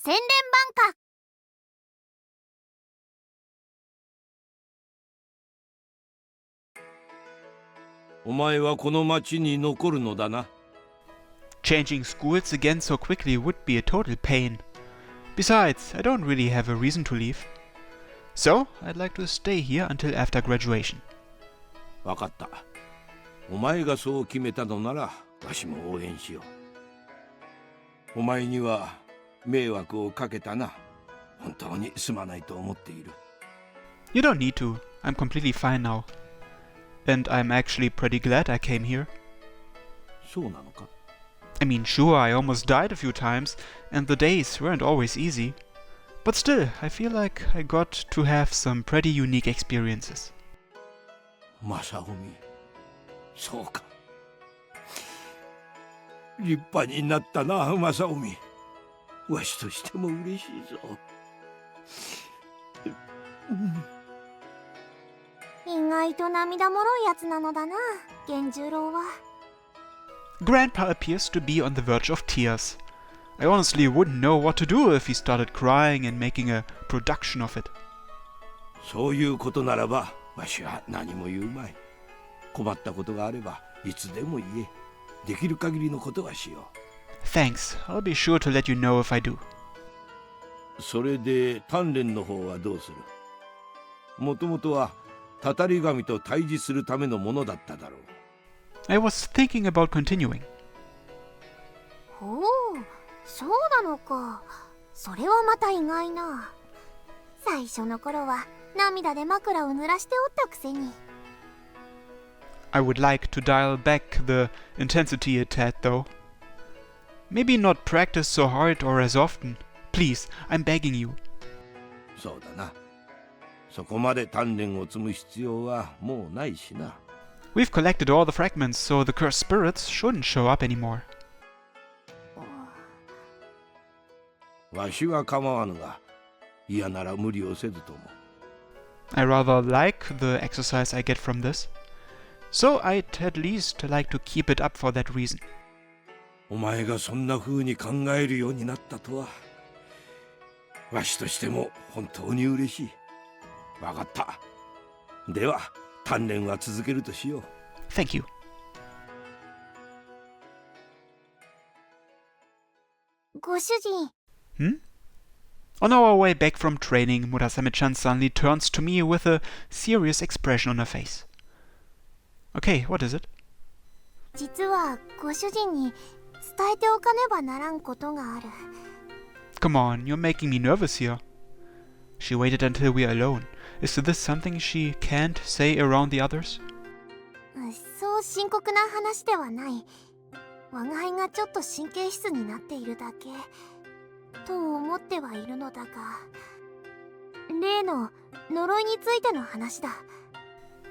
洗練バンカ。お前はこの町に残るのだな。Changing schools again so quickly would be a total pain. Besides, I don't really have a reason to leave. So, I'd like to stay here until after graduation. わかった。お前がそう決めたのなら、わしも応援しよう。お前には迷惑をかけたな。本当にすまないと思っている。You don't need to. I'm completely fine now. And I'm actually pretty glad I came here. そうなのか? I mean, sure, I almost died a few times, and the days weren't always easy. But still, I feel like I got to have some pretty unique experiences. 正臣、そうか。立派になったな、正臣。わしとしても嬉しいぞ。意外と涙もろいやつなのだな、源十郎は。Grandpa appears to be on the verge of tears. I honestly wouldn't know what to do if he started crying and making a production of it. そういうことならば、わしは何も言うまい。困ったことがあれば、いつでも言え。できる限りのことはしよう。Thanks. I'll be sure to let you know if I do. それで鍛錬の方はどうする？もともとはたたり神と対峙するためのものだっただろう。I was thinking about continuing. おお、そうなのか。それはまた意外な。最初の頃は涙で枕を濡らしておったくせに。I would like to dial back the intensity a tad though. Maybe not practice so hard or as often. Please, I'm begging you. そうだな。そこまで鍛錬を積む必要はもうないしな。We've collected all the fragments, so the cursed spirits shouldn't show up anymore. わしは構わぬが、嫌なら無理をせずとも。I rather like the exercise I get from this. So I'd at least like to keep it up for that reason. お前がそんな風に考えるようになったとは、わしとしても本当に嬉しい。わかった。では、鍛錬は続けるとしよう。Thank you. ご主人。On our way back from training, Murasame-chan suddenly turns to me with a serious expression on her face. Okay, what is it? 実はご主人に伝えておかねばならんことがある。Come on, you're making me nervous here. She waited until we are alone. Is this something she can't say around the others? そう深刻な話ではない。我が輩がちょっと神経質になっているだけと思ってはいるのだが、例の呪いについての話だ。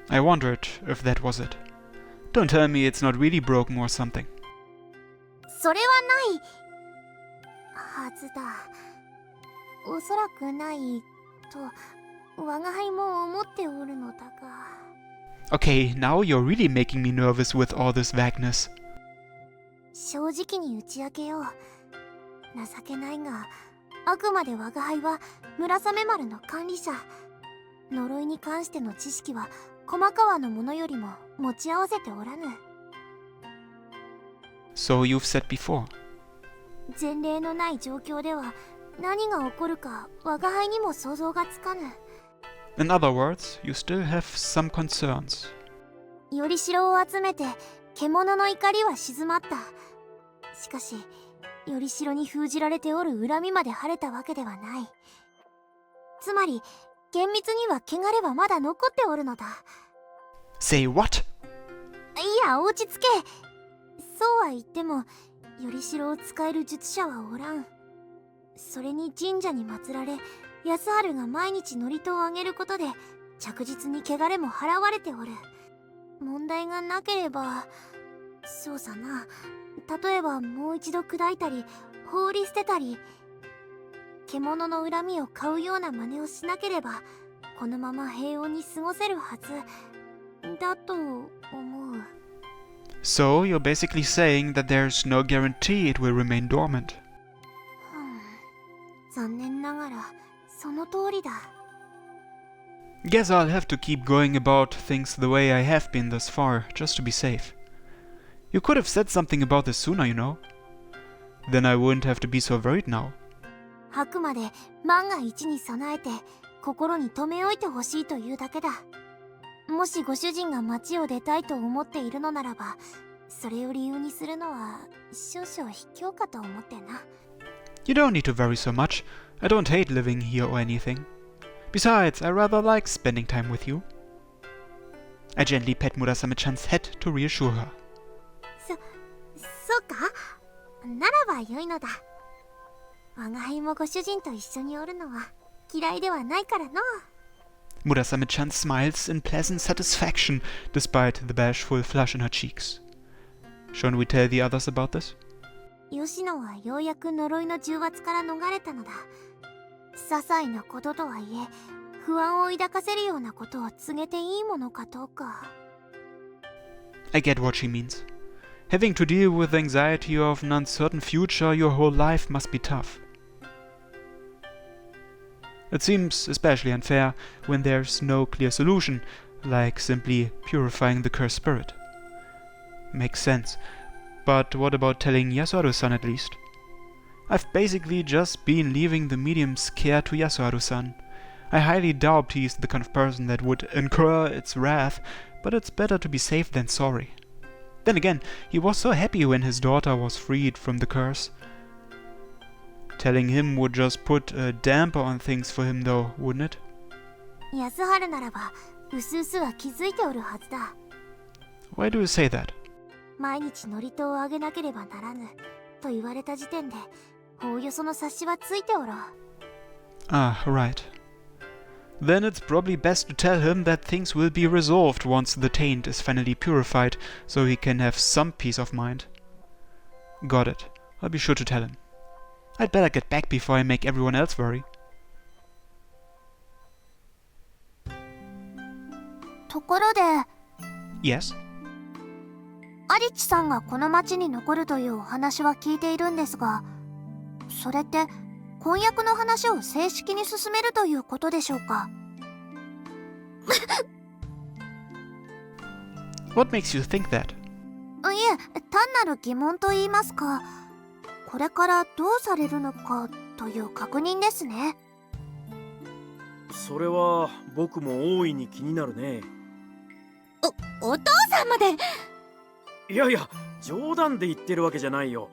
I wondered if that was it. Don't tell me it's not really broken or something. それはないはずだ。おそらくないと我が輩も思っておるのだが。Okay, now you're really making me nervous with all this vagueness. 正直に打ち明けよう。情けないが、あくまで我が輩は村雨丸の管理者。呪いに関しての知識は駒川の者よりも持ち合わせておらぬ。So you've said before. 前例のない状況では何が起こるか我が輩にも想像がつかぬ。In other words, you still have some concerns. よりしろを集めて獣の怒りは静まった。しかしよりしろに封じられておる恨みまで晴れたわけではない。つまり厳密には汚れはまだ残っておるのだ。Say what? いや、落ち着け。そうは言ってもよりしろを使える術者はおらん。それに神社に祀られ、安春が毎日祝詞をあげることで着実に汚れも払われておる。問題がなければ、そうさな。例えばもう一度砕いたり放り捨てたり、獣の恨みを買うような真似をしなければこのまま平穏に過ごせるはずだと思う。So you're basically saying that there's no guarantee it will remain dormant. 残念ながらその通りだ。 Guess I'll have to keep going about things the way I have been thus far, just to be safe. You could have said something about this sooner, you know. Then I wouldn't have to be so worried now. あくまで万が一に備えて心に留め置いてほしいというだけだ。もしご主人が町を出たいと思っているのならば、それを理由にするのは少々卑怯かと思ってな。 You don't need to worry so much. I don't hate living here or anything. Besides, I rather like spending time with you. I gently pat Murasame-chan's head to reassure her. そうか、ならば良いのだ。我が輩もご主人と一緒におるのは嫌いではないからの。 Murasame-chan smiles in pleasant satisfaction despite the bashful flush in her cheeks. Shouldn't we tell the others about this? 吉野はようやく呪いの重圧から逃れたのだ。些細なこととはいえ、不安を抱かせるようなことを告げていいものかどうか。 I get what she means. Having to deal with the anxiety of an uncertain future your whole life must be tough. It seems especially unfair when there's no clear solution, like simply purifying the cursed spirit. Makes sense. But what about telling Yasuharu-san at least? I've basically just been leaving the medium's care to Yasuharu-san. I highly doubt he's the kind of person that would incur its wrath, but it's better to be safe than sorry. Then again, he was so happy when his daughter was freed from the curse. Telling him would just put a damper on things for him though, wouldn't it? 安春ならば、うすうすは気づいておるはずだ。 Why do you say that? 毎日祝詞をあげなければならぬと言われた時点で、おおよその察しはついておろう。 Ah, right. Then it's probably best to tell him that things will be resolved once the taint is finally purified, so he can have some peace of mind. Got it. I'll be sure to tell him. I'd better get back before I make everyone else worry. ところで、 Yes? アリチさんがこの町に残るというお話は聞いているんですが、それって婚約の話を正式に進めるということでしょうか？ What makes you think that? いえ、単なる疑問と言いますか、これからどうされるのかという確認ですね。それは僕も大いに気になるね。お父さんまで。いやいや、冗談で言ってるわけじゃないよ。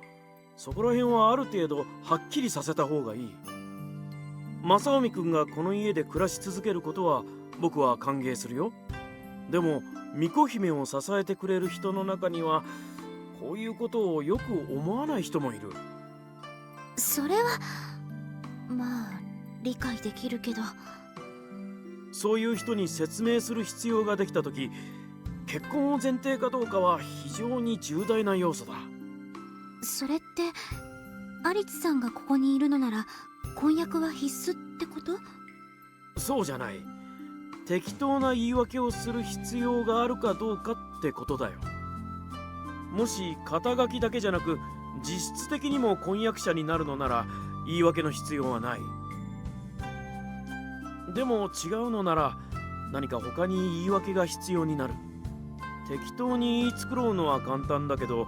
そこら辺はある程度はっきりさせた方がいい。正臣君がこの家で暮らし続けることは僕は歓迎するよ。でも巫女姫を支えてくれる人の中にはこういうことをよく思わない人もいる。それはまあ理解できるけど。そういう人に説明する必要ができた時、結婚を前提かどうかは非常に重大な要素だ。それってアリツさんがここにいるのなら婚約は必須ってこと？そうじゃない。適当な言い訳をする必要があるかどうかってことだよ。もし肩書きだけじゃなく実質的にも婚約者になるのなら言い訳の必要はない。でも違うのなら何か他に言い訳が必要になる。適当に言い繕うのは簡単だけど、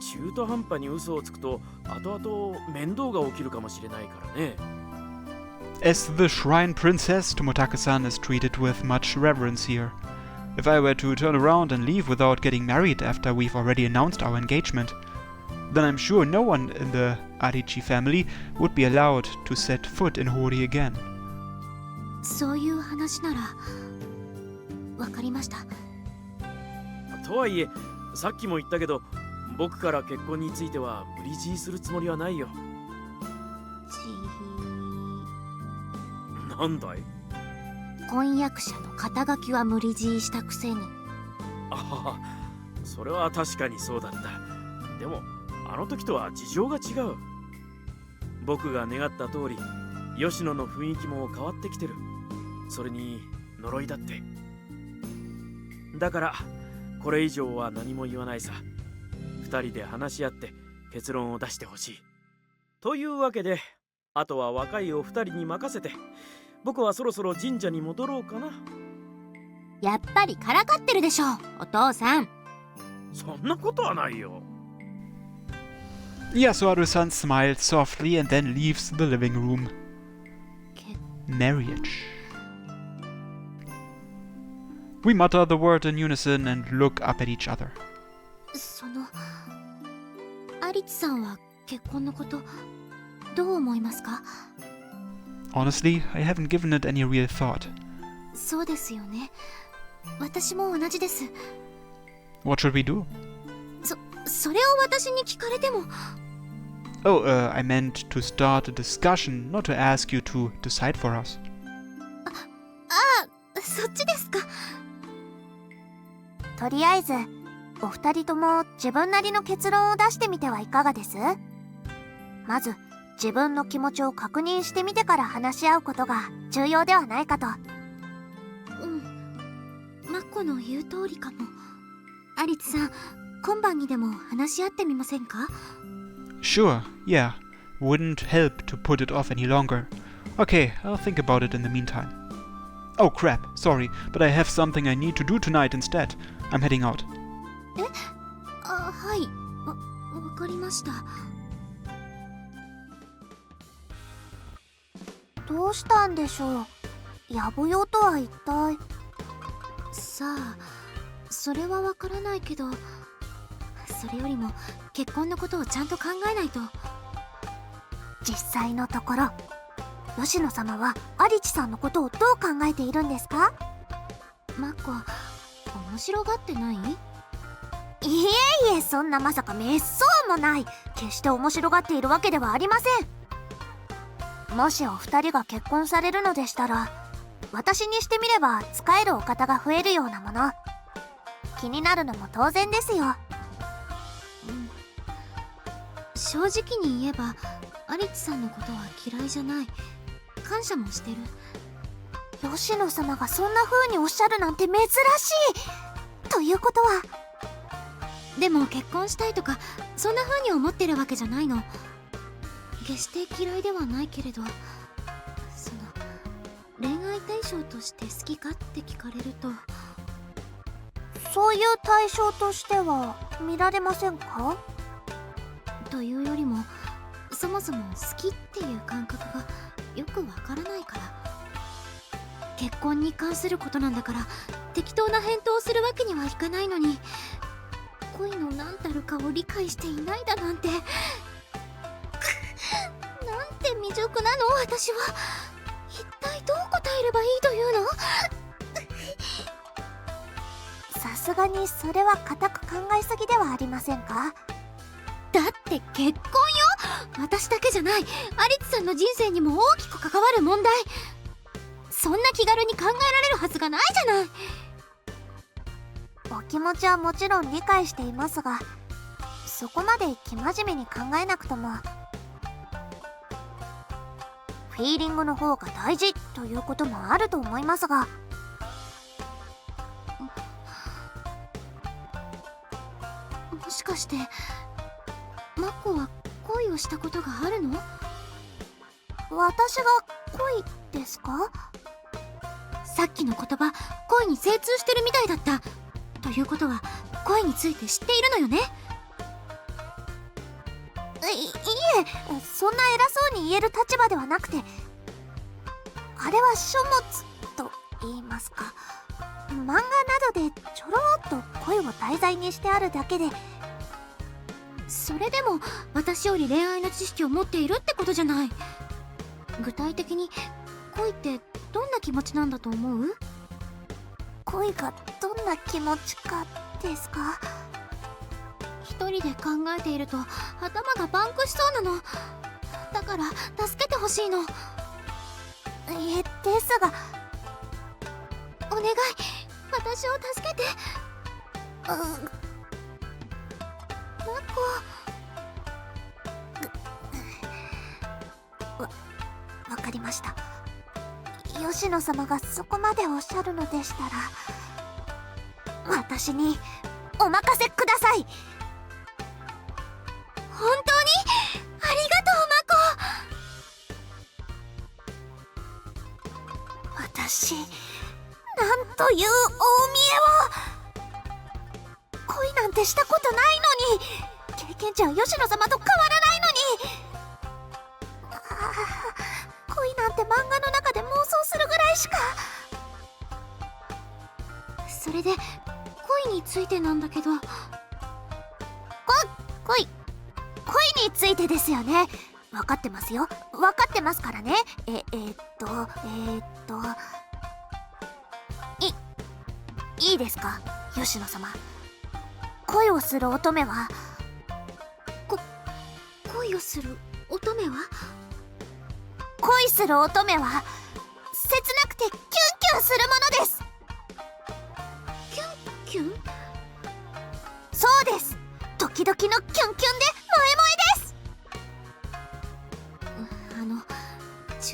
中途半端に嘘をつくと後々面倒が起きるかもしれないからね。As the shrine princess, Tomotake-san is treated with much reverence here. If I were to turn around and leave without getting married after we've already announced our engagement, then I'm sure no one in the Arichi family would be allowed to set foot in Hori again. そういう話ならわかりました。とはいえ、さっきも言ったけど、僕から結婚については無理強いするつもりはないよ。なんだい？婚約者の肩書きは無理強いしたくせに。ああ、それは確かにそうだった。でもあの時とは事情が違う。僕が願った通り吉野の雰囲気も変わってきてる。それに呪いだって。だからこれ以上は何も言わないさ。二人で話し合って結論を出してほしい。というわけであとは若いお二人に任せて、僕はそろそろ神社に戻ろうかな。やっぱりからかってるでしょ、お父さん。そんなことはないよ。Yasuharu-san smiles softly and then leaves the living room. Marriage. We mutter the word in unison and look up at each other. そのアリツさんは結婚のことどう思いますか？ Honestly, I haven't given it any real thought. そうですよね。私も同じです。 What should we do? それを私に聞かれても。 Oh, I meant to start a discussion, not to ask you to decide for us. そっちですか。とりあえずお二人とも自分なりの結論を出してみてはいかがです？まず自分の気持ちを確認してみてから話し合うことが重要ではないかと。マコの言う通りかも。アリツさん、今晩にでも話し合ってみませんか？ Sure, yeah. Wouldn't help to put it off any longer. Okay, I'll think about it in the meantime. Oh crap, sorry, but I have something I need to do tonight instead. I'm heading out. はい。わかりました。どうしたんでしょう。やぼよとは一体。さあ、それはわからないけど、それよりも結婚のことをちゃんと考えないと。実際のところ、吉野様はアリチさんのことをどう考えているんですか？マコ、面白がってない？いえ、そんなまさかめっそうもない。決して面白がっているわけではありません。もしお二人が結婚されるのでしたら、私にしてみれば使えるお方が増えるようなもの。気になるのも当然ですよ。正直に言えばアリツさんのことは嫌いじゃない。感謝もしてる。吉野様がそんな風におっしゃるなんて珍しい。ということは、でも結婚したいとかそんな風に思ってるわけじゃないの。決して嫌いではないけれど、その恋愛対象として好きかって聞かれると、そういう対象としては見られませんか？というよりも、そもそも好きっていう感覚がよくわからないから。結婚に関することなんだから適当な返答をするわけにはいかないのに、恋の何たるかを理解していないだなんてなんて未熟なの。私は一体どう答えればいいというの？さすがにそれは固く考えすぎではありませんか？だって結婚よ。私だけじゃない、アリツさんの人生にも大きく関わる問題。そんな気軽に考えられるはずがないじゃない。お気持ちはもちろん理解していますが、そこまで生真面目に考えなくとも、フィーリングの方が大事ということもあると思いますが。もしかしてマコは恋をしたことがあるの？私が恋ですか？さっきの言葉、恋に精通してるみたいだった。ということは恋について知っているのよね？いえ、そんな偉そうに言える立場ではなくて、あれは書物と言いますか、漫画などでちょろっと恋を題材にしてあるだけで。それでも私より恋愛の知識を持っているってことじゃない。具体的に恋ってどんな気持ちなんだと思う？恋がどんな気持ちかですか？一人で考えていると頭がパンクしそうなの。だから助けてほしいの。ですが、お願い、私を助けて。マコ。わかりました。吉野様がそこまでおっしゃるのでしたら、私にお任せください。本当にありがとう、マコ。という大見えを。恋なんてしたことないのに、経験値は吉野様と変わらないのに。恋なんて漫画の中で妄想するぐらいしか。それで恋についてなんだけど、恋についてですよね。分かってますよ、分かってますからね。いいですか、吉野様。恋をする乙女は恋する乙女は切なくてキュンキュンするものです。キュンキュン？そうです。時々のキュンキュンで萌え萌えです。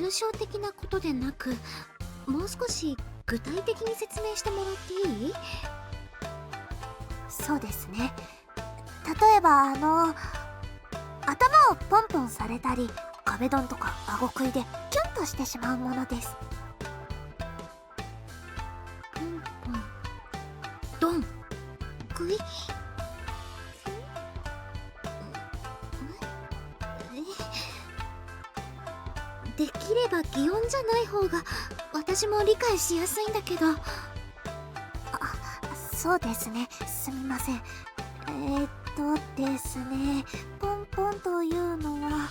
抽象的なことでなく、もう少し具体的に説明してもらっていい？そうですね。例えば頭をポンポンされたり、壁ドンとか顎食いでキュンとしてしまうものです。ポンポンドン食いできれば擬音じゃない方が私も理解しやすいんだけど。そうですね、すみません。ですね、ポンポンというのは、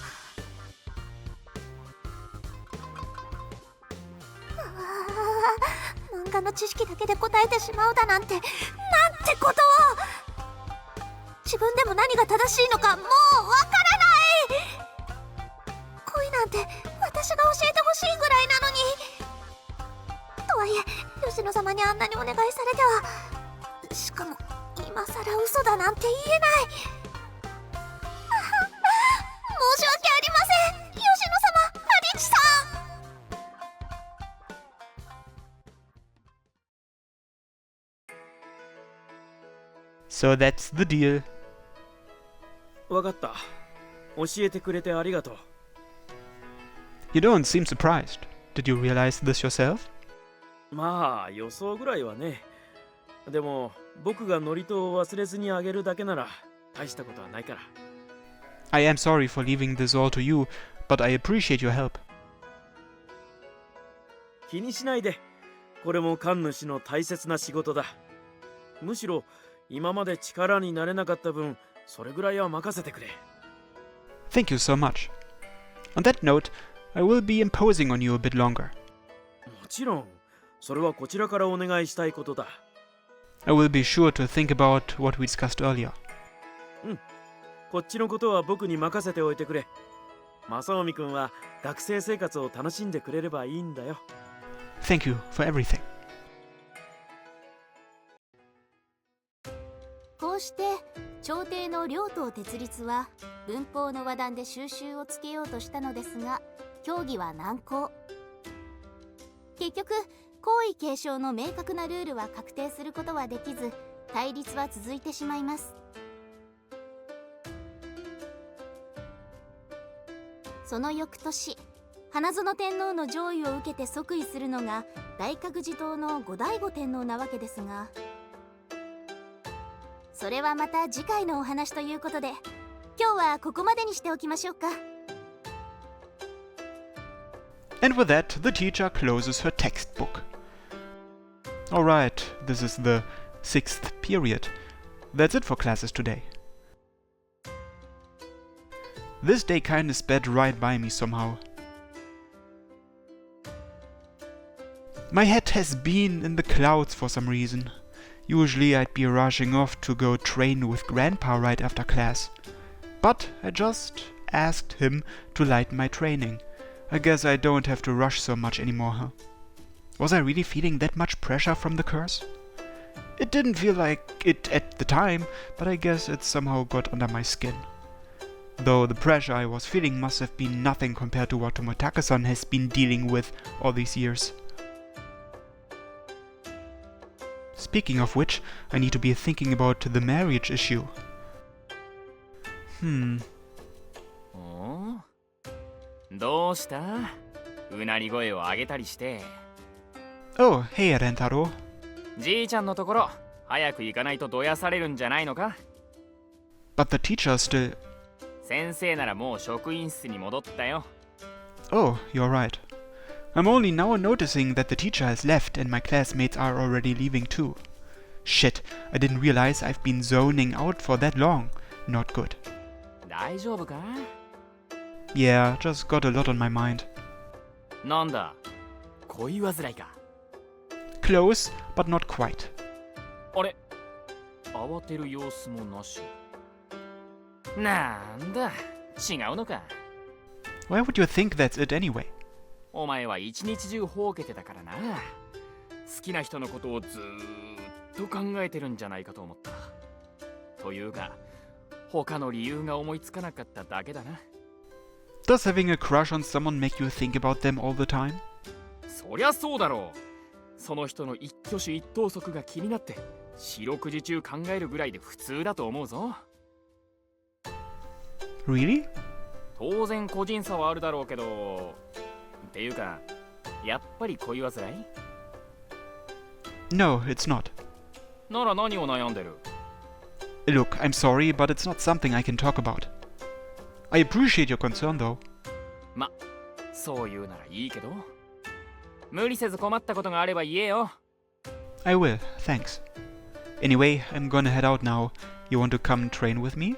漫画の知識だけで答えてしまうだなんて、なんてことを。自分でも何が正しいのかもうわからない。恋なんて私が教えてほしいぐらいなのに。とはいえ吉野様にあんなにお願いされては、しかも今さら嘘だなんて言えない。申し訳ありません、吉野様、ハリチさん。So that's the deal. わかった。教えてくれてありがとう。You don't seem surprised. Did you realize this yourself? まあ予想ぐらいはね。でも僕が祝詞を忘れずにあげるだけなら大したことはないから。I am sorry for leaving this all to you, but I appreciate your help. 気にしないで。これも神主の大切な仕事だ。むしろ今まで力になれなかった分、それぐらいは任せてくれ。Thank you so much. On that note, I will be imposing on you a bit longer. もちろん、それはこちらからお願いしたいことだ。I will be sure to think about what we discussed earlier. こっちのことは僕に任せておいてくれ。正臣君は学生生活を楽しんでくれればいいんだよ。Thank you for everything. こうして朝廷の両党鉄律は文法の和談で収拾をつけようとしたのですが、協議は難航。結局皇位継承の明確なルールは確定することはできず、対立は続いてしまいます。その翌年、花園天皇の上位を受けて即位するのが大覚寺統の後醍醐天皇なわけですが、それはまた次回のお話ということで、今日はここまでにしておきましょうか。And with that, the teacher closes her textbook. Alright, this is the 6th period. That's it for classes today. This day kinda sped right by me somehow. My head has been in the clouds for some reason. Usually I'd be rushing off to go train with Grandpa right after class. But I just asked him to lighten my training. I guess I don't have to rush so much anymore, huh? Was I really feeling that much pressure from the curse? It didn't feel like it at the time, but I guess it somehow got under my skin. Though the pressure I was feeling must have been nothing compared to what Tomotage-san has been dealing with all these years. Speaking of which, I need to be thinking about the marriage issue. どうした？うなり声を上げたりして。 Oh, hey Rentaro. じいちゃんのところ早く行かないとどやされるんじゃないのか。 But the teacher still... 先生ならもう職員室に戻ったよ。 Oh, you're right. I'm only now noticing that the teacher has left and my classmates are already leaving too. Shit, I didn't realize I've been zoning out for that long. Not good. 大丈夫か。 Yeah, just got a lot on my mind. なんだ、恋煩いか。 Close, but not quite. あれ、慌てる様子もなし。なんだ、違うのか。 Why would you think that's it anyway? お前は一日中ほうけてたからな。好きな人のことをずーっと考えてるんじゃないかと思った。というか、他の理由が思いつかなかっただけだな。 Does having a crush on someone make you think about them all the time? そりゃそうだろう。その人の一挙手一投足が気になって四六時中考えるぐらいで普通だと思うぞ。 Really? 当然個人差はあるだろうけど、っていうかやっぱり恋煩い？ No, it's not. なら何を悩んでる？ Look, I'm sorry, but it's not something I can talk about. I appreciate your concern, though. ま、そう言うならいいけど、無理せず困ったことがあれば言えよ。 I will, thanks. Anyway, I'm gonna head out now. You want to come train with me?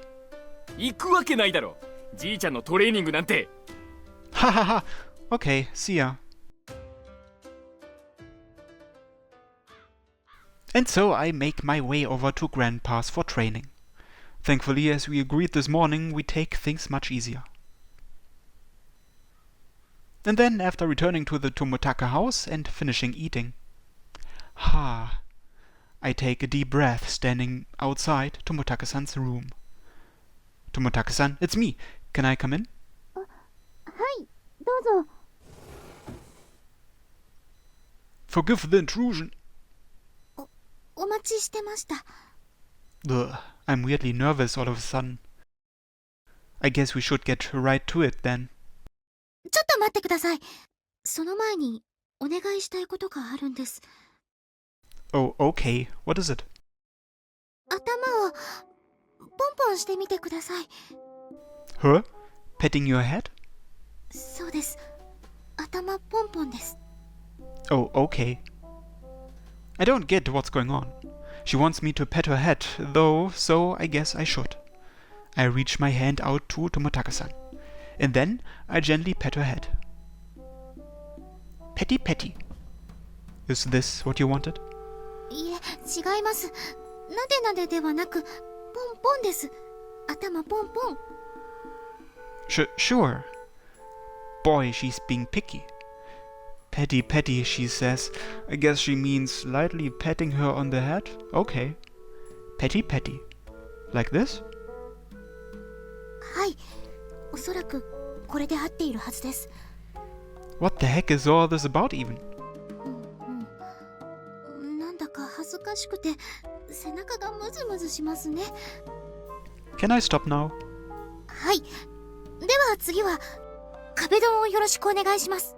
行くわけないだろ。じいちゃんのトレーニングなんて。 Ha ha ha! Okay, see ya. And so I make my way over to Grandpa's for training. Thankfully, as we agreed this morning, we take things much easier. And then, after returning to the Tomotaka house and finishing eating, I take a deep breath standing outside Tomotaka-san's room. Tomotaka-san, it's me. Can I come in? はい、どうぞ。 Forgive the intrusion. お待ちしてました。 Ugh, I'm weirdly nervous all of a sudden. I guess we should get right to it then. ちょっと待ってください。その前にお願いしたいことがあるんです。 Oh, okay. What is it? 頭をポンポンしてみてください。 Huh? Petting your head? そうです。頭ポンポンです。 Oh, okay. I don't get what's going on. She wants me to pet her head, though, so I guess I should. I reach my hand out to Tomotaka-san, and then I gently pet her head. Petty petty. Is this what you wanted? いえ、違います。なでなでではなく、ポンポンです。頭ポンポン。Sure. Boy, she's being picky. Petty petty, she says. I guess she means lightly patting her on the head? Okay. Petty petty. Like this? はい。おそらくこれで合っているはずです。 What the heck is all this about even? なんだか恥ずかしくて背中がムズムズしますね。 Can I stop now? はい。では次は壁ドンをよろしくお願いします。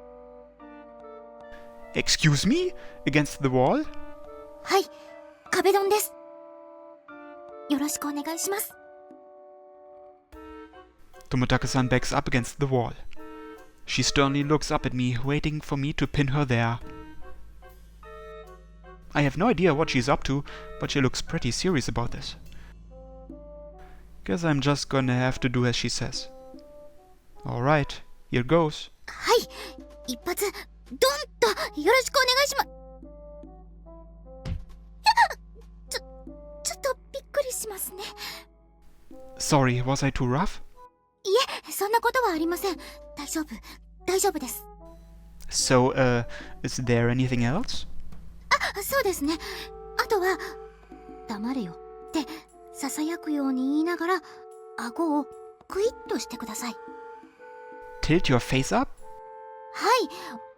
Excuse me? Against the wall? はい。壁ドンです。よろしくお願いします。 Tomotaka-san backs up against the wall. She sternly looks up at me, waiting for me to pin her there. I have no idea what she's up to, but she looks pretty serious about this. Guess I'm just gonna have to do as she says. Alright, here goes. はい。一発ドンとよろしくお願いします。ちょっとびっくりしますね。 Sorry, was I too rough? いえ、そんなことはありません。大丈夫です。 So, is there anything else? そうですね。あとは黙れよってささやくように言いながら顎をクイッとしてください。 Tilt your face up? はい。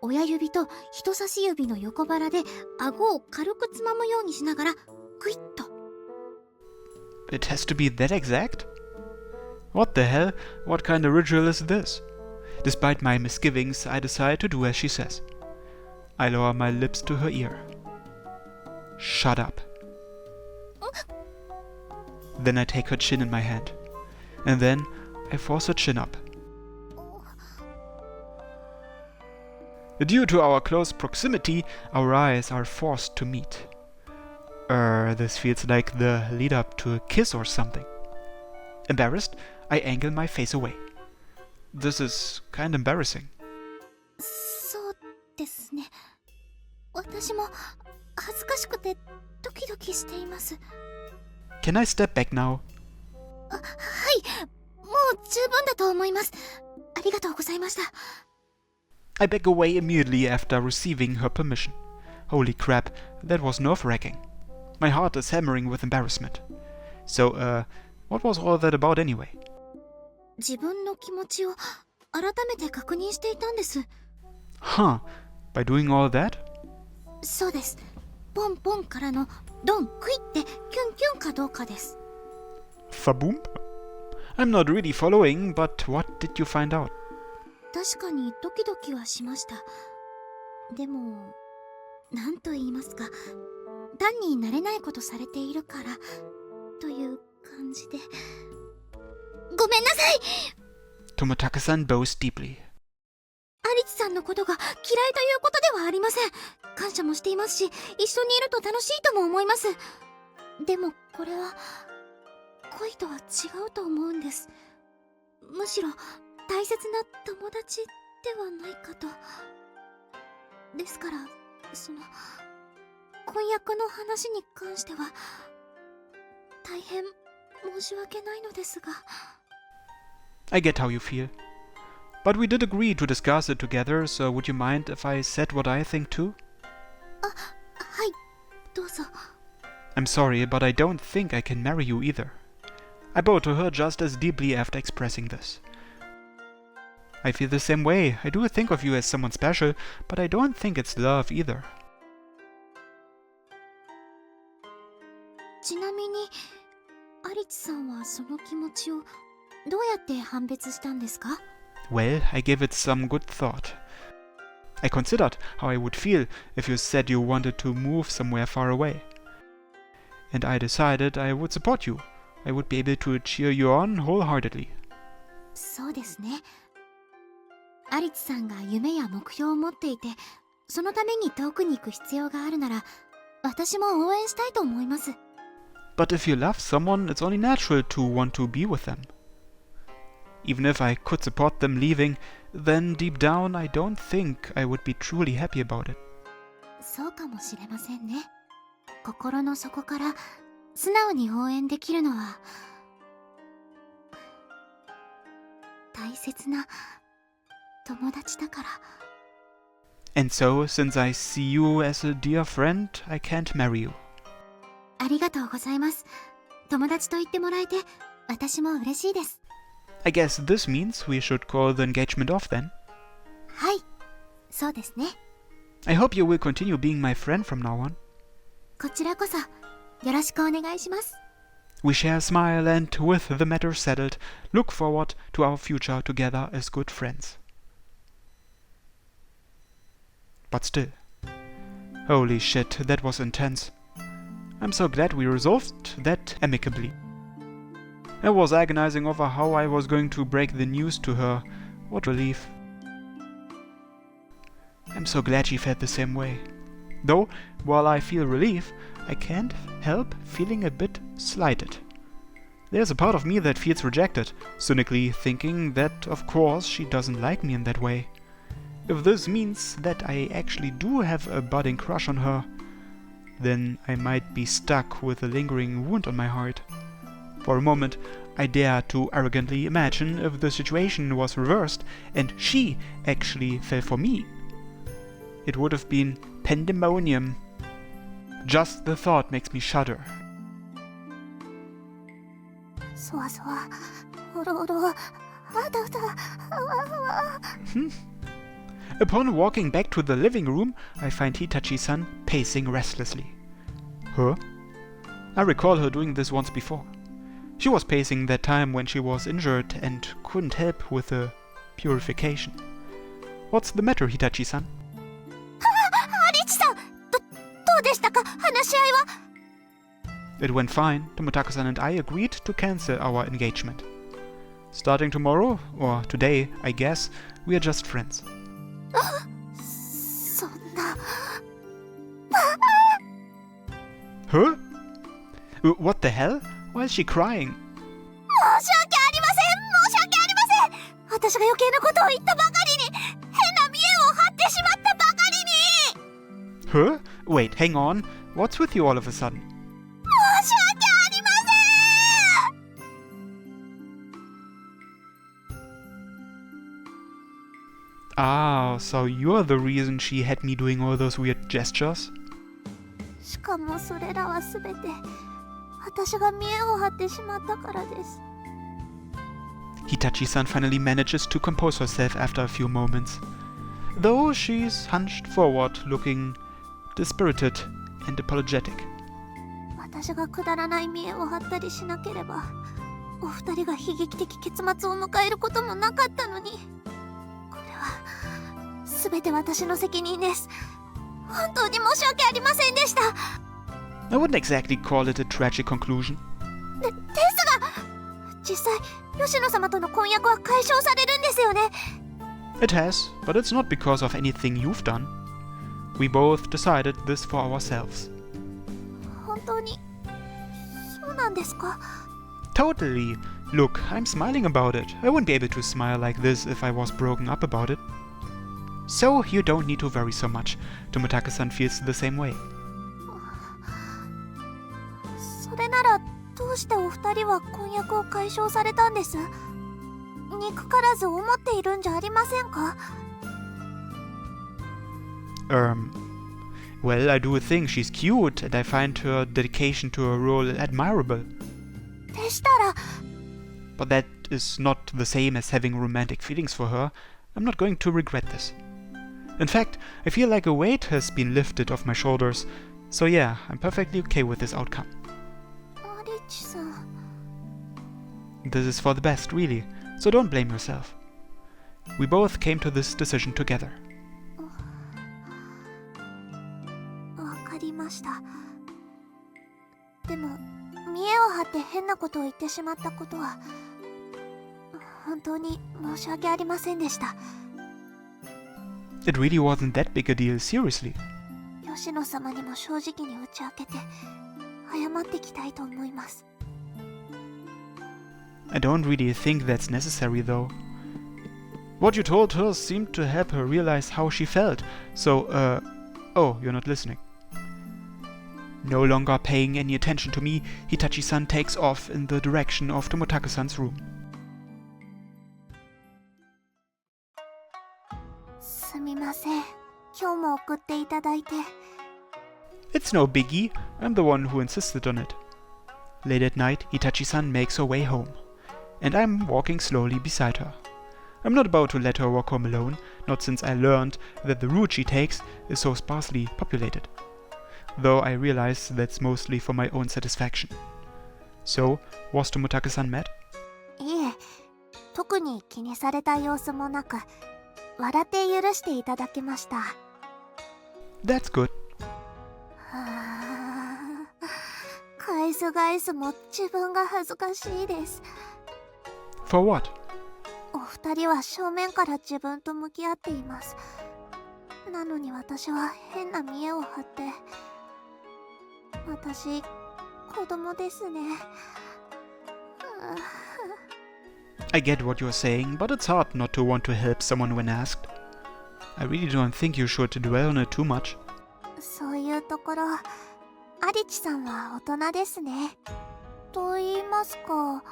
親指と人差し指の横腹で顎を軽くつまむようにしながらクイッと。 It has to be that exact? What the hell? What kind of ritual is this? Despite my misgivings, I decide to do as she says. I lower my lips to her ear. Shut up. Then I take her chin in my hand. And then I force her chin up. Due to our close proximity, our eyes are forced to meet. This feels like the lead up to a kiss or something. Embarrassed, I angle my face away. This is kind of embarrassing. そうですね。私も恥ずかしくてドキドキしています。 Can I step back now? はい、もう十分だと思います。ありがとうございました。 I back away immediately after receiving her permission. Holy crap, that was nerve-wracking. My heart is hammering with embarrassment. So, what was all that about anyway? 自分の気持ちを改めて確認していたんです。 Huh, by doing all that? そうです。ポンポンからのドンクイってキュンキュンかどうかです。 Faboom? I'm not really following, but what did you find out? 確かにドキドキはしました。でも、なんと言いますか、単に慣れないことされているからという感じで。ごめんなさい。 Toмотake-san bows deeply. アリツさんのことが嫌いということではありません。感謝もしていますし、一緒にいると楽しいとも思います。でもこれは恋とは違うと思うんです。むしろ大切な友達ではないかと。ですから婚約の話に関しては大変申し訳ないのですが。 I get how you feel. But we did agree to discuss it together, so would you mind if I said what I think too? はい、どうぞ。 I'm sorry, but I don't think I can marry you either. I bow to her just as deeply after expressing this. I feel the same way. I do think of you as someone special, but I don't think it's love either. ちなみにアリツさんはその気持ちをどうやって判別したんですか？ Well, I gave it some good thought. I considered how I would feel if you said you wanted to move somewhere far away. And I decided I would support you. I would be able to cheer you on wholeheartedly. そうですね。アリツさんが夢や目標を持っていて、そのために遠くに行く必要があるなら、私も応援したいと思います。 But if you love someone, it's only natural to want to be with them. Even if I could support them leaving, then deep down I don't think I would be truly happy about it. そうかもしれませんね。心の底から素直に応援できるのは大切な友達だから。 And so, since I see you as a dear friend, I can't marry you. ありがとうございます。友達と言ってもらえて私も嬉しいです。 I guess this means we should call the engagement off then. はい、そうですね。 I hope you will continue being my friend from now on. こちらこそよろしくお願いします。 We share a smile and, with the matter settled, look forward to our future together as good friends. But still. Holy shit, that was intense. I'm so glad we resolved that amicably. I was agonizing over how I was going to break the news to her. What relief. I'm so glad she felt the same way. Though, while I feel relief, I can't help feeling a bit slighted. There's a part of me that feels rejected, cynically thinking that of course she doesn't like me in that way. If this means that I actually do have a budding crush on her, then I might be stuck with a lingering wound on my heart. For a moment, I dare to arrogantly imagine if the situation was reversed and she actually fell for me. It would have been pandemonium. Just the thought makes me shudder. そわそわ、おろおろ、あたふた、あわあわ。 Upon walking back to the living room, I find Hitachi-san pacing restlessly. Her? I recall her doing this once before. She was pacing that time when she was injured and couldn't help with the purification. What's the matter, Hitachi-san? アリチさん、どうでしたか、話。試合は It went fine. Tomotaku-san and I agreed to cancel our engagement. Starting tomorrow, or today, I guess, we are just friends. そんな Huh? What the hell? Why is she crying? 申し訳ありません。申し訳ありません。私が余計なことを言ったばかりに、変な見栄を張ってしまったばかりに。 Huh? Wait, hang on. What's with you all of a sudden? 申し訳ありません。 Ah, so you're the reason she had me doing all those weird gestures? しかもそれらはすべて私が見栄を張ってしまったからです。 Hitachi-san finally manages to compose herself after a few moments, though she's hunched forward, looking dispirited and apologetic. 私がくだらない見栄を張ったりしなければ、お二人が悲劇的結末を迎えることもなかったのに。これはすべて私の責任です。本当に申し訳ありませんでした。 I wouldn't exactly call it a tragic conclusion. ですが、実際吉野様との婚約は解消されるんですよね。 It has, but it's not because of anything you've done. We both decided this for ourselves. 本当にそうなんですか？ Totally. Look, I'm smiling about it. I wouldn't be able to smile like this if I was broken up about it. So you don't need to worry so much. Tomotaku-san feels the same way. それならどうしてお二人は婚約を解消されたんです？憎からず思っているんじゃありませんか？ Well, I do think she's cute, and I find her dedication to her role admirable. でしたら But that is not the same as having romantic feelings for her. I'm not going to regret this. In fact, I feel like a weight has been lifted off my shoulders. So yeah, I'm perfectly okay with this outcome. アリチさん。 This is for the best, really. So don't blame yourself. We both came to this decision together. わかりました。でも見栄を張って変なことを言ってしまったことは本当に申し訳ありませんでした。 It really wasn't that big a deal, seriously. 吉野様にも正直に打ち明けて謝ってきたいと思います。 I don't really think that's necessary, though. What you told her seemed to help her realize how she felt. So, oh, you're not listening. No longer paying any attention to me, Hitachi-san takes off in the direction of Tomotaku-san's room. すみません。今日も送っていただいて。 It's no biggie. I'm the one who insisted on it. Late at night, Hitachi-san makes her way home, and I'm walking slowly beside her. I'm not about to let her walk home alone, not since I learned that the route she takes is so sparsely populated. Though I realize that's mostly for my own satisfaction. So, was Tomotaku-san mad? いえ、特に気にされた様子もなく、笑って許していただけました。 That's good. 返す返すも自分が恥ずかしいです。 For what? お二人は正面から自分と向き合っています。なのに私は変な見栄を張って。私、子供ですね。I get what you're saying, but it's hard not to want to help someone when asked. I really don't think you should dwell on it too much. そういうところ、アリチさんは大人ですね。と言いますか、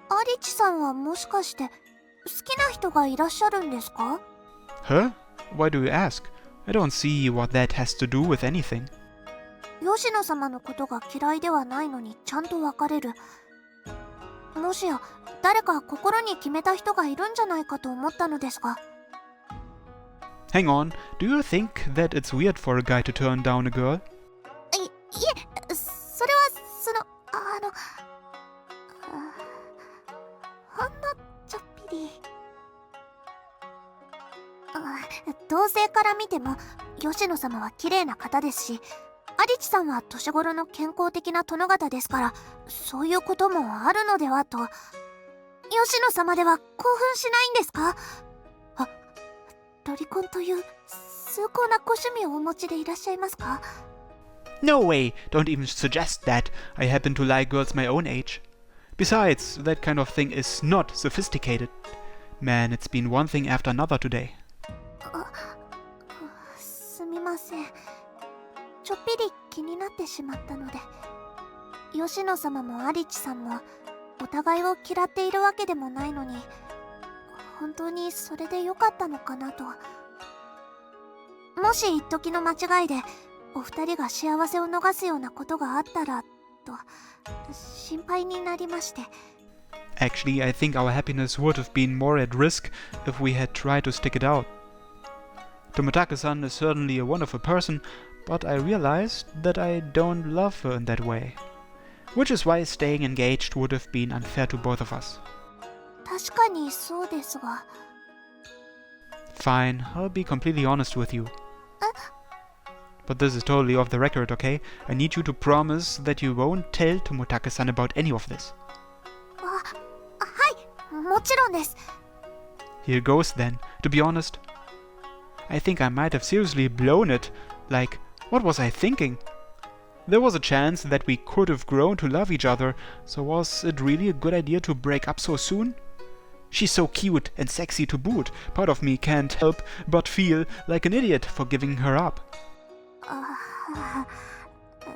アリチさんはもしかして好きな人がいらっしゃるんですか？ Huh? Why do you ask? I don't see what that has to do with anything. 吉野様のことが嫌いではないのにちゃんと別れる。もしや誰か心に決めた人がいるんじゃないかと思ったのですが。 Hang on, do you think that it's weird for a guy to turn down a girl? いえ、それはほんのちょっぴり。同性から見ても吉野様は綺麗な方ですし、アリチさんは年頃の健康的な殿方ですから、そういうこともあるのではと。吉野様では興奮しないんですか？ロリコンという崇高なご趣味をお持ちでいらっしゃいますか？ No way! Don't even suggest that. I happen to like girls my own age. Besides, that kind of thing is not sophisticated. Man, it's been one thing after another today. すみません。ちょっぴり気になってしまったので。吉野様もアリチさんもお互いを嫌っているわけでもないのに、本当にそれで良かったのかなと。もし一時の間違いでお二人が幸せを逃すようなことがあったらと心配になりまして。 Actually, I think our happiness would have been more at risk if we had tried to stick it out. Toмотака-san is certainly a wonderful person, but I realized that I don't love her in that way. Which is why staying engaged would have been unfair to both of us. 確かにそうですが。 Fine, I'll be completely honest with you. But this is totally off the record, okay? I need you to promise that you won't tell Toмотaка-san about any of this. はい、もちろんです。 Here goes then. To be honest, I think I might have seriously blown it. Like, what was I thinking? There was a chance that we could have grown to love each other, so was it really a good idea to break up so soon? She's so cute and sexy to boot. Part of me can't help but feel like an idiot for giving her up.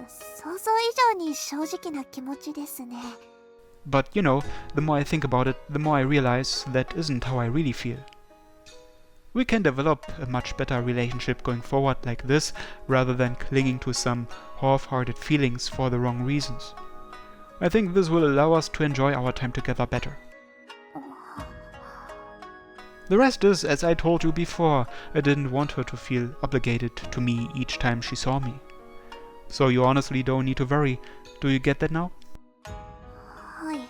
想像以上に正直な気持ちですね。 But, you know, the more I think about it, the more I realize that isn't how I really feel. We can develop a much better relationship going forward like this, rather than clinging to some half-hearted feelings for the wrong reasons. I think this will allow us to enjoy our time together better. The rest is, as I told you before, I didn't want her to feel obligated to me each time she saw me. So you honestly don't need to worry. Do you get that now? はい。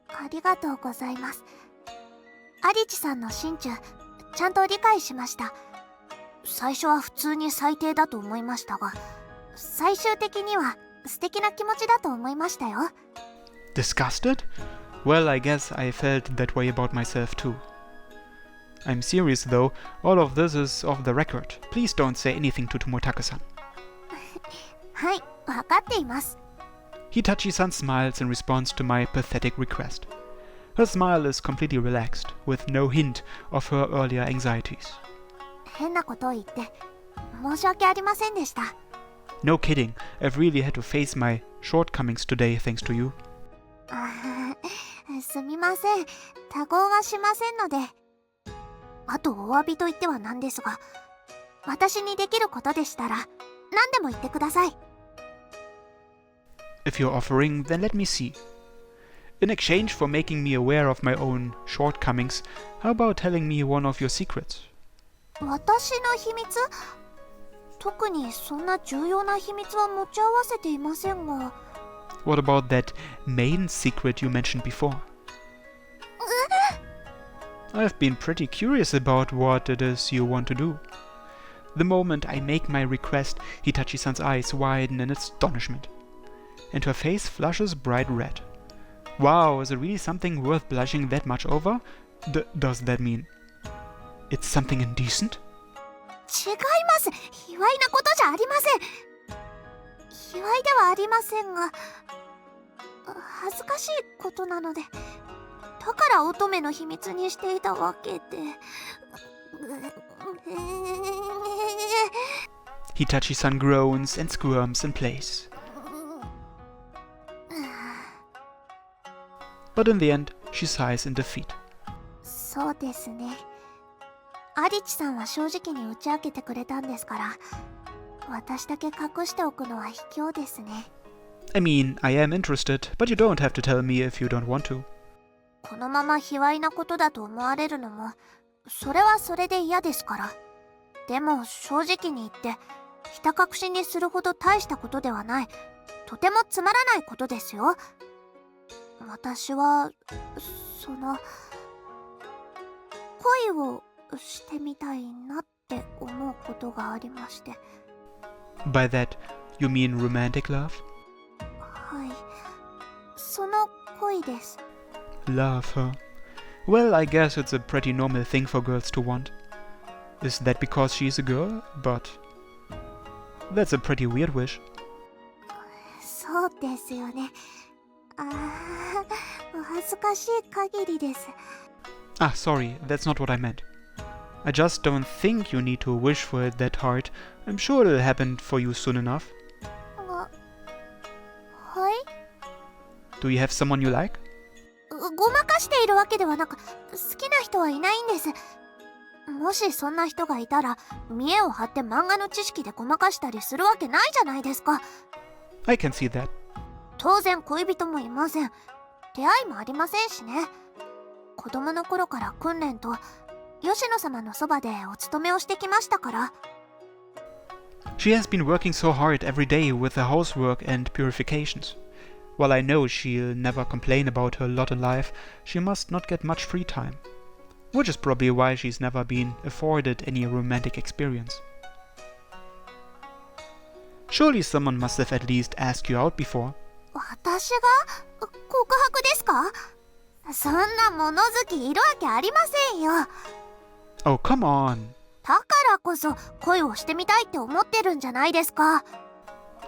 ありがとうございます。アリチさんの心中、ちゃんと理解しました。最初は普通に最低だと思いましたが、最終的には素敵な気持ちだと思いましたよ。Disgusted? Well, I guess I felt that way about myself too. I'm serious though, all of this is off the record. Please don't say anything to Toмотaка-san. はい、わかっています。 Hitachi-san smiles in response to my pathetic request. Her smile is completely relaxed, with no hint of her earlier anxieties. 変なことを言って申し訳ありませんでした。 No kidding, I've really had to face my shortcomings today thanks to you. すみません。多合はしませんので。あとお詫びと言ってはなんですが、私にできることでしたら何でも言ってください。 If you're offering, then let me see. In exchange for making me aware of my own shortcomings, how about telling me one of your secrets? 私の秘密？特にそんな重要な秘密は持ち合わせていませんが。 What about that main secret you mentioned before? I've been pretty curious about what it is you want to do. The moment I make my request, Hitachi-san's eyes widen in astonishment, and her face flushes bright red. Wow, is it really something worth blushing that much over? Does that mean it's something indecent? 違います。卑猥なことじゃありません。卑猥ではありませんが、恥ずかしいことなので、だから乙女の秘密にしていたわけで。Hitachi-san groans and squirms in place. But in the end, she sighs in defeat. そうですね。アリチさんは正直に打ち明けてくれたんですから、私だけ隠しておくのは卑怯ですね。I mean, I am interested, but you don't have to tell me if you don't want to. このまま卑猥なことだと思われるのも、それはそれで嫌ですから。でも正直に言って、ひた隠しにするほど大したことではない、とてもつまらないことですよ。私は、恋をしてみたいなって思うことがありまして。By that, you mean romantic love? はい、その恋です。 Love, huh? Well, I guess it's a pretty normal thing for girls to want. Is that because she's a girl? But that's a pretty weird wish. そうですよね。ああ、お恥ずかしい限りです。 Ah, sorry, that's not what I meant. I just don't think you need to wish for it that hard. I'm sure it'll happen for you soon enough. は、はい？ Do you have someone you like? ごまかしているわけではなく、好きな人はいないんです。もしそんな人がいたら、見栄を張って漫画の知識でごまかしたりするわけないじゃないですか。 I can see that. 当然恋人もいません。出会いもありませんしね。子供の頃から訓練と吉野様のそばでお勤めをしてきましたから。 She has been working so hard every day with the housework and purifications. While I know she'll never complain about her lot in life, she must not get much free time. Which is probably why she's never been afforded any romantic experience. Surely someone must have at least asked you out before. 私が告白ですか？そんな物好きいるわけありませんよ。 Oh, come on. だからこそ恋をしてみたいって思ってるんじゃないですか。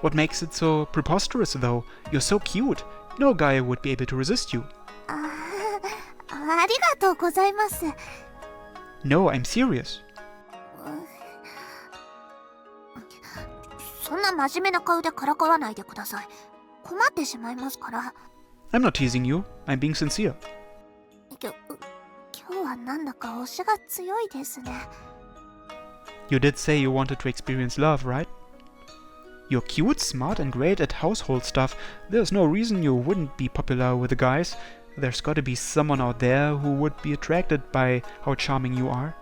What makes it so preposterous though? You're so cute. No guy would be able to resist you. ありがとうございます。 No, I'm serious. そんな真面目な顔でからかわないでください。困ってしまいますから。 I'm not teasing you. I'm being sincere. 今日はなんだか推しが強いですね。 You did say you wanted to experience love, right? You're cute, smart, and great at household stuff. There's no reason you wouldn't be popular with the guys. There's gotta be someone out there who would be attracted by how charming you are.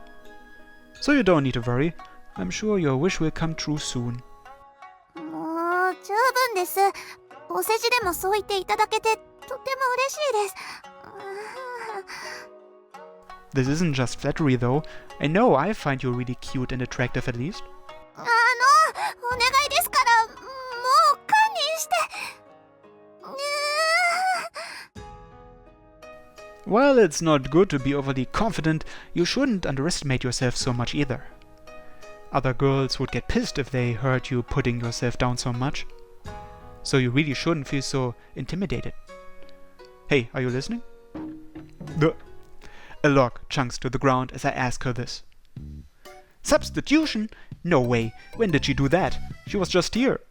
So you don't need to worry. I'm sure your wish will come true soon. もう十分です。お世辞でもそう言っていただけてとても嬉しいです。 This isn't just flattery though. I know I find you really cute and attractive at least. お願いですからもう堪忍して。 While it's not good to be overly confident, you shouldn't underestimate yourself so much either. Other girls would get pissed if they heard you putting yourself down so much. So you really shouldn't feel so intimidated. Hey, are you listening? A log chunks to the ground as I ask her this. Substitution? No way. When did she do that? She was just here.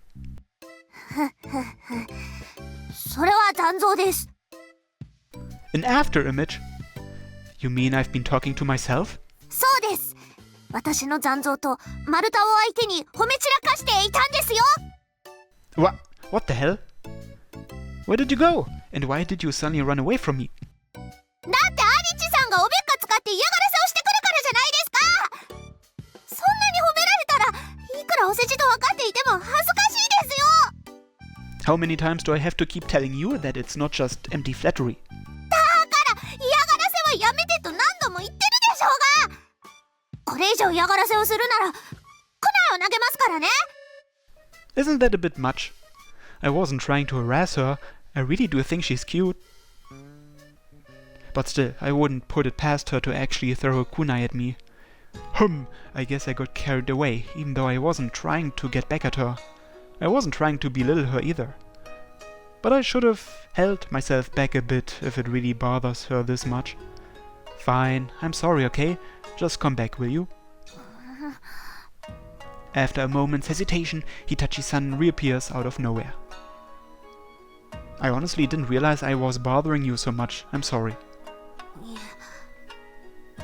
それは残像です。 An after image? You mean I've been talking to myself? そうです。私の残像と丸太を相手に褒め散らかしていたんですよ。 What the hell? Where did you go? And why did you suddenly run away from me? だってアリチさんがおべっか使って嫌がらせをしてくるからじゃないですか。そんなに褒められたらいくらお世辞と分かっていても恥ずかしいですよ。 How many times do I have to keep telling you that it's not just empty flattery? だから嫌がらせはやめてと何度も言ってるでしょうが。これ以上嫌がらせをするならクナイを投げますからね。 Isn't that a bit much? I wasn't trying to harass her. I really do think she's cute. But still, I wouldn't put it past her to actually throw a kunai at me. I guess I got carried away, even though I wasn't trying to get back at her. I wasn't trying to belittle her either. But I should have held myself back a bit if it really bothers her this much. Fine, I'm sorry, okay? Just come back, will you? After a moment's hesitation, Hitachi-san reappears out of nowhere. I honestly didn't realize I was bothering you so much. I'm sorry.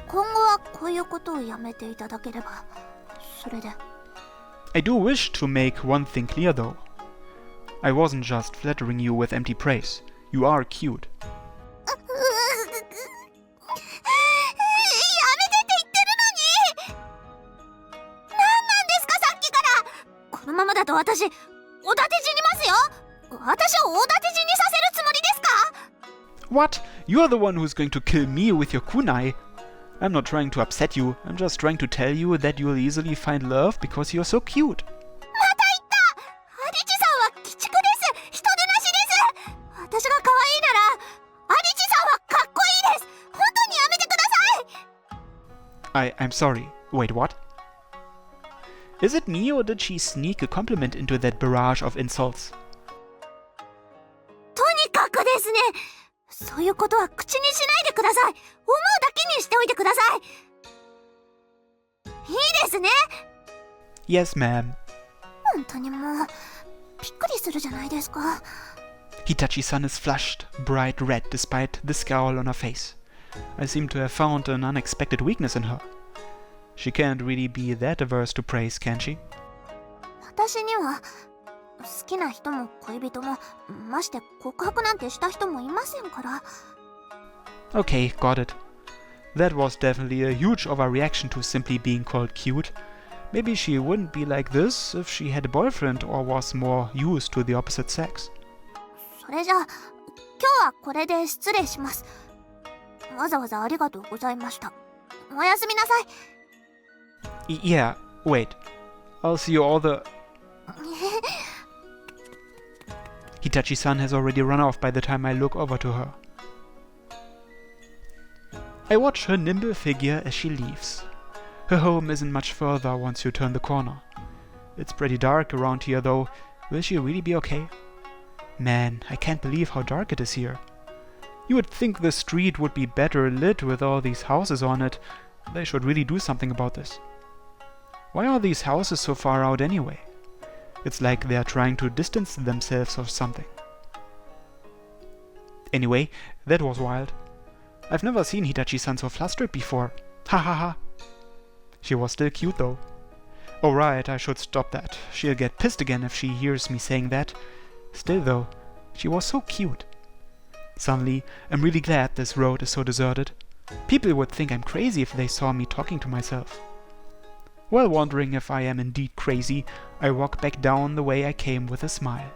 今後はこういうことをやめていただければそれで。 I do wish to make one thing clear though. I wasn't just flattering you with empty praise. You are cute. やめてって言ってるのに。何なんですかさっきから。このままだと私おだて死にますよ。私をおだて死にさせるつもりですか？ What? You're the one who's going to kill me with your kunai. I'm not trying to upset you. I'm just trying to tell you that you'll easily find love because you're so cute. また言っ I'm sorry. Wait, what? Is it me or did she sneak a compliment into that barrage of insults? とにかくですね、そういうことは口にしないでください。思うだけにしておいてください。いいですね。 Yes, ma'am. 本当にもうびっくりするじゃないですか。 Hitachi-san is flushed, bright red despite the scowl on her face. I seem to have found an unexpected weakness in her. She can't really be that averse to praise, can she? 私には好きな人も恋人もまして告白なんてした人もいませんから。 Okay, got it. That was definitely a huge overreaction to simply being called cute. Maybe she wouldn't be like this if she had a boyfriend or was more used to the opposite sex. それじゃあ今日はこれで失礼します。わざわざありがとうございました。おやすみなさい。Yeah, wait. I'll see you all the... Hitachi-san has already run off by the time I look over to her. I watch her nimble figure as she leaves. Her home isn't much further once you turn the corner. It's pretty dark around here though. Will she really be okay? Man, I can't believe how dark it is here. You would think the street would be better lit with all these houses on it. They should really do something about this. Why are these houses so far out anyway? It's like they're trying to distance themselves or something. Anyway, that was wild. I've never seen Hitachi-san so flustered before. Ha ha ha. She was still cute though. Oh right, I should stop that. She'll get pissed again if she hears me saying that. Still though, she was so cute. Suddenly, I'm really glad this road is so deserted. People would think I'm crazy if they saw me talking to myself. While wondering if I am indeed crazy, I walk back down the way I came with a smile.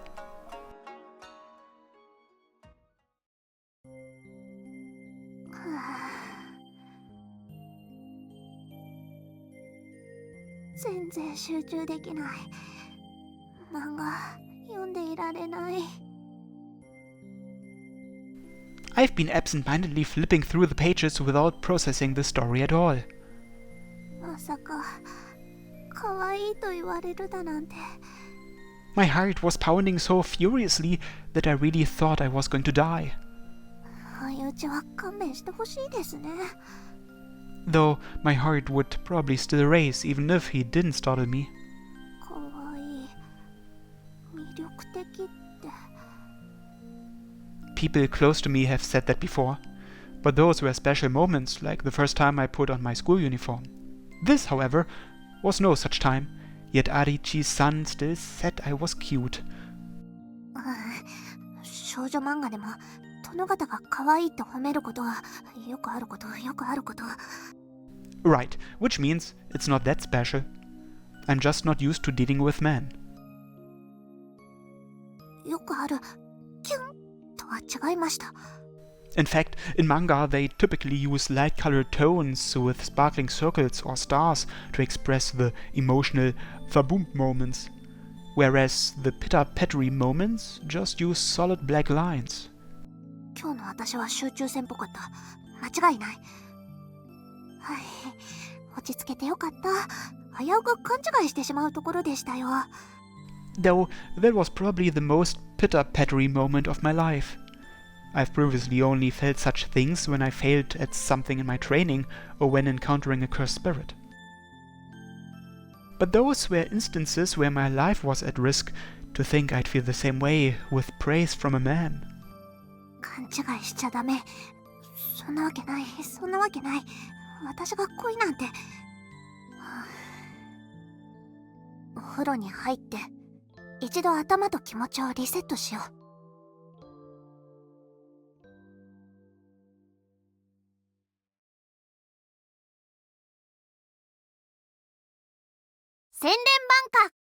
I've been absent-mindedly flipping through the pages without processing the story at all. まさか可愛いと言われるだなんて。 My heart was pounding so furiously that I really thought I was going to die. 相打ちは勘弁してほしいですね。 Though my heart would probably still race even if he didn't startle me. 可愛い、魅力的って。 People close to me have said that before, but those were special moments, like the first time I put on my school uniform. This, however, was no such time, yet Arichi-san still said I was cute. 少女漫画でも殿方が可愛いと褒めることはよくあること。 Right, which means it's not that special. I'm just not used to dealing with men. よくあるキュンとは違いました。 In fact, in manga they typically use light-colored tones with sparkling circles or stars to express the emotional vaboom moments, whereas the pitter-pattery moments just use solid black lines. 今日の私は集中戦っぽかった。間違いない。はい、落ち着けてよかった。危うく勘違いしてしまうところでしたよ。 Though that was probably the most pitter-pattery moment of my life. I've previously only felt such things when I failed at something in my training or when encountering a cursed spirit. But those were instances where my life was at risk. To think I'd feel the same way with praise from a man. 勘違いしちゃダメ。そんなわけない、そんなわけない。私が恋なんて。お風呂に入って一度頭と気持ちをリセットしよう。洗練版か。